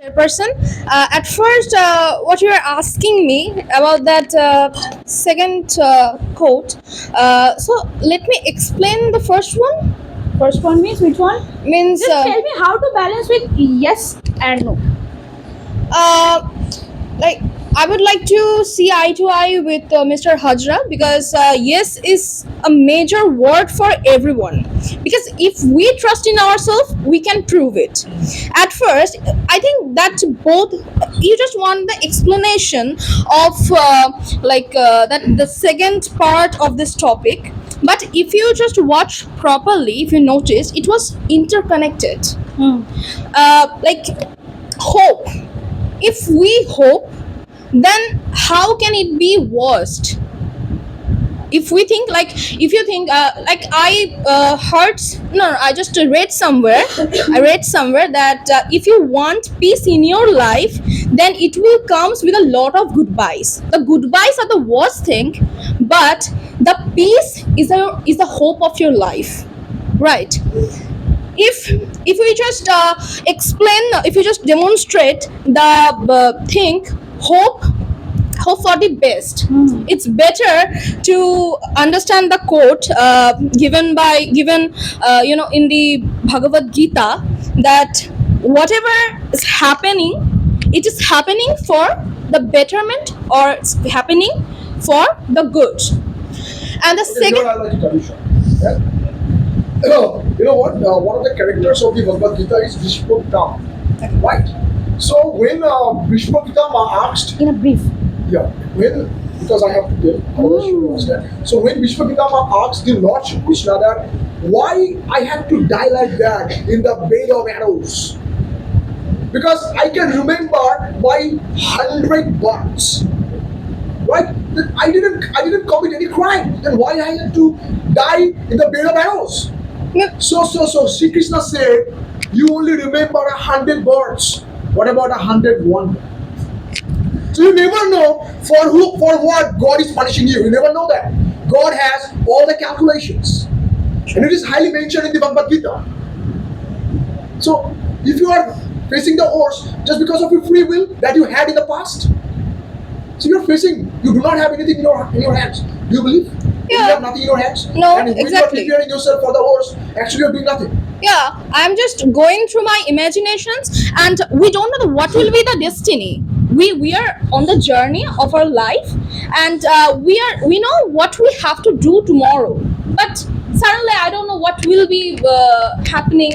person. At first, what you are asking me about that second quote. So let me explain the first one. First one means which one? Means Just tell me how to balance with yes and no. like I would like to see eye to eye with Mr. Hajra, because yes is a major word for everyone. Because if we trust in ourselves, we can prove it. At first, I think that both you just want the explanation of that the second part of this topic. But if you just watch properly, if you notice, it was interconnected. Like hope. If we hope, then how can it be worst? If we think like, if you think like I heard, no, I just read somewhere, that if you want peace in your life, then it will comes with a lot of goodbyes. The goodbyes are the worst thing, but the peace is the hope of your life, right? If we just explain, if you just demonstrate the thing, hope for the best. It's better to understand the quote given in the Bhagavad Gita, that whatever is happening, it is happening for the betterment, or it's happening for the good. And the Okay, second, I like to tell you something. Yeah? You know what? One of the characters of the Bhagavad Gita is Bhishma Pitama, right? So when Bhishma Pitama asked, In a brief. yeah, when, because I have to tell, otherwise you don't understand. So when Bhishma Pitama asked the Lord Shri Krishna that why I have to die like that in the bed of arrows, because I can remember my 100 births, right? That I didn't commit any crime. Then why I had to die in the bed of arrows? So Sri Krishna said, you only remember 100 birds. What about 101? So you never know for what God is punishing you. You never know that. God has all the calculations. And it is highly mentioned in the Bhagavad Gita. So if you are facing the horse just because of your free will that you had in the past, so you do not have anything in your hands. Do you believe? You Yeah. have nothing in your hands. No, and when exactly. you are preparing yourself for the horse, actually you're doing nothing. Yeah, I'm just going through my imaginations, and we don't know what will be the destiny. We are on the journey of our life, and we know what we have to do tomorrow, but suddenly I don't know what will be happening.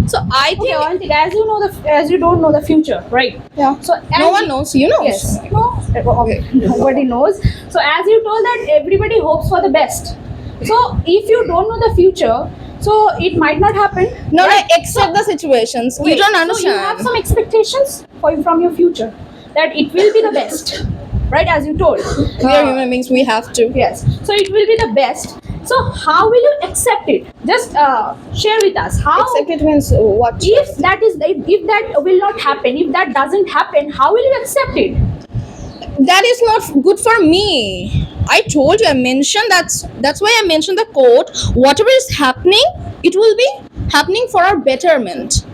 So I Okay, think one thing, as you don't know the future, right? yeah. So No one knows. You know. Yes. No. Okay. Nobody knows. So as you told that everybody hopes for the best. So if you don't know the future, so it might not happen. No, right? no, accept the situations. You don't understand. So you have some expectations from your future that it will be the best, right? As you told. We are human beings. We have to. Yes. So it will be the best. So how will you accept it? Just share with us. How Accept it means what? if that will not happen, if that doesn't happen, how will you accept it? That is not good for me. I told you, I mentioned that's why I mentioned the quote. Whatever is happening, it will be happening for our betterment.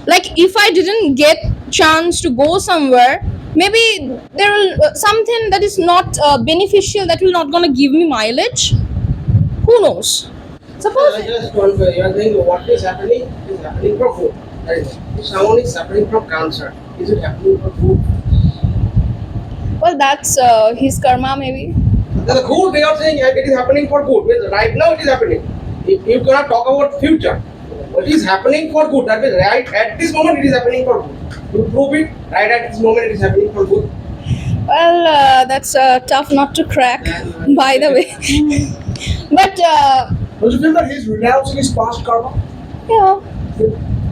Like if I didn't get chance to go somewhere, maybe there will something that is not beneficial, that will not gonna give me mileage. Who knows? Suppose I just want to, you are saying what is happening from food. That is, if someone is suffering from cancer, is it happening from food? Well, that's his karma, maybe. The good way of saying it is happening for good. Means right now it is happening. If you cannot talk about future, what is happening for good? That means right at this moment it is happening for good. To prove it, right at this moment it is happening for good. Well, that's tough not to crack, by the way. But Don't you feel that he's renouncing his past karma? yeah,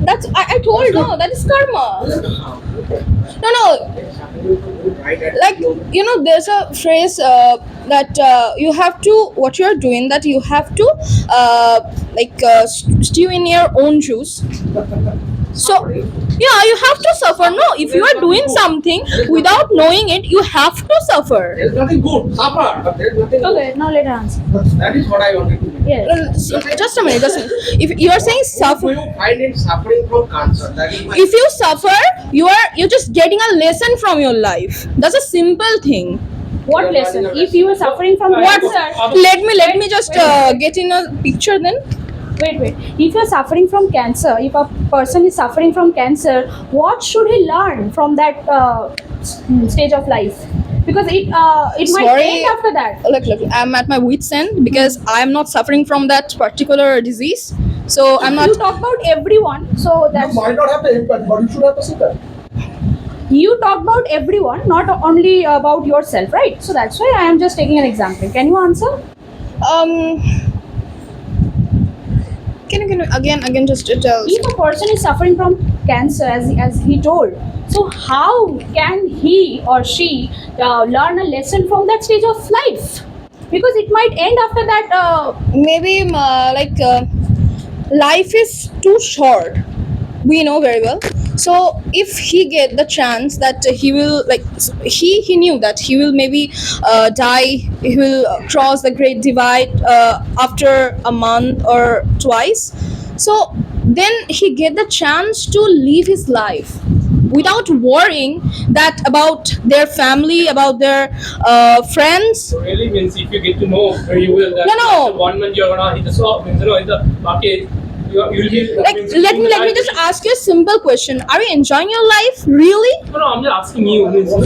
that's I told you, no, that is karma. No, It is happening for good right at like this moment. there's a phrase that you have to, what you're doing, that you have to stew in your own juice. So Yeah, you have to suffer. No, if you are doing something without knowing it, you have to suffer. There is nothing good. Suffer, but there is nothing Okay, now let her answer. good. That is what I wanted to do. Yes. Just a minute, just a minute. If you are saying Who suffer, you find it suffering from cancer? That is my if you suffer, you're just getting a lesson from your life. That's a simple thing. What lesson? If you were suffering from What? cancer, Let me just get in a picture then. wait. If you're suffering from cancer, if a person is suffering from cancer, what should he learn from that stage of life? Because it might Sorry. end after that. Look, I'm at my wit's end because I'm not suffering from that particular disease. So I'm not. You talk about everyone, so You that's might not have the empathy, but you should have the sympathy. you talk about everyone, not only about yourself, right? So that's why I am just taking an example. Can you answer? Um. Can you again just tell? If a person is suffering from cancer, as he told, so how can he or she learn a lesson from that stage of life? Because it might end after that. Maybe life is too short. We know very well. So if he get the chance that he will he knew that he will maybe die, he will cross the great divide after a month or twice. So then he get the chance to live his life without worrying that about their family, about their friends. So really means if you get to know very well that No. after 1 month you're gonna hit the stop, means in the market, you'll be Like let me just ask you a simple question: are you enjoying your life really? No, I'm just asking you. Means If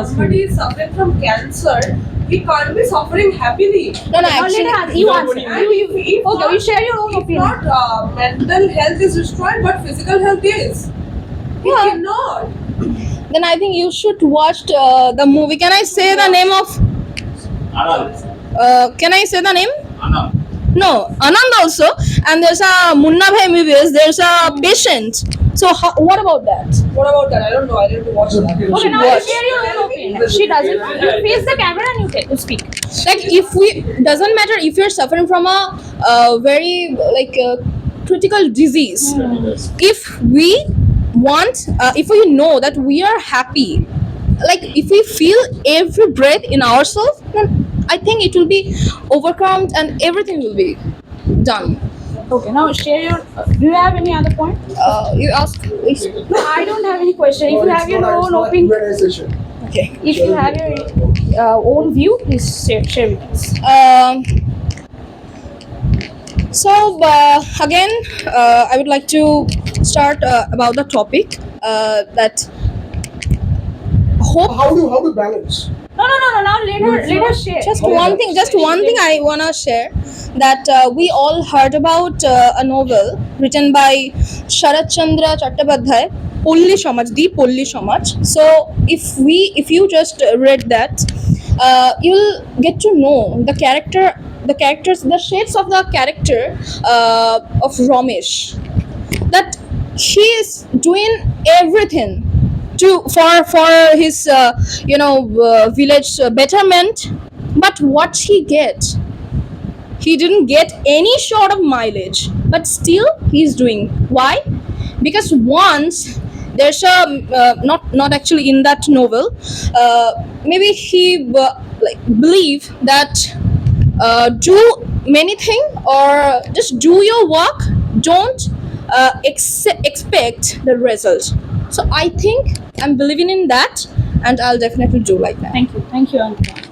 somebody is suffering from cancer, he can't be suffering happily. No, Now let her answer. You nobody- answer. You okay? You share your own If opinion. not, mental health is destroyed, but physical health is. He Yeah. cannot. Then I think you should watch the movie. Can I say the name of? Can I say the name? No, Anand also. And there's a Munna Bhai movies. There's a patient. So what about that? What about that? I don't know. I need to watch that. Okay, now Watch. you share your own opinion. She doesn't. You face the camera and you speak. Like if we doesn't matter if you're suffering from a very critical disease. If we want, if we know that we are happy, like if we feel every breath in ourselves, then I think it will be overcome and everything will be done. Okay, now share your. Do you have any other point? You ask, please. No, I don't have any question. If you have your own opinion, Q&A session. Okay. if you have your own view, please share with us. Again, I would like to start about the topic that hope. How do you balance? No. Now let her share. Just one thing I wanna share, that we all heard about a novel written by Sharat Chandra Chattopadhyay, Polli Samaj, the Polli Samaj. So if you just read that, you'll get to know the characters, the shades of the character of Ramesh. That he is doing everything for his village betterment, but what he didn't get any sort of mileage, but still he's doing. Why? Because once there's a not actually in that novel, maybe he believe that do many things or just do your work, don't expect the result. So I think I'm believing in that, and I'll definitely do like that. Thank you, Ankita.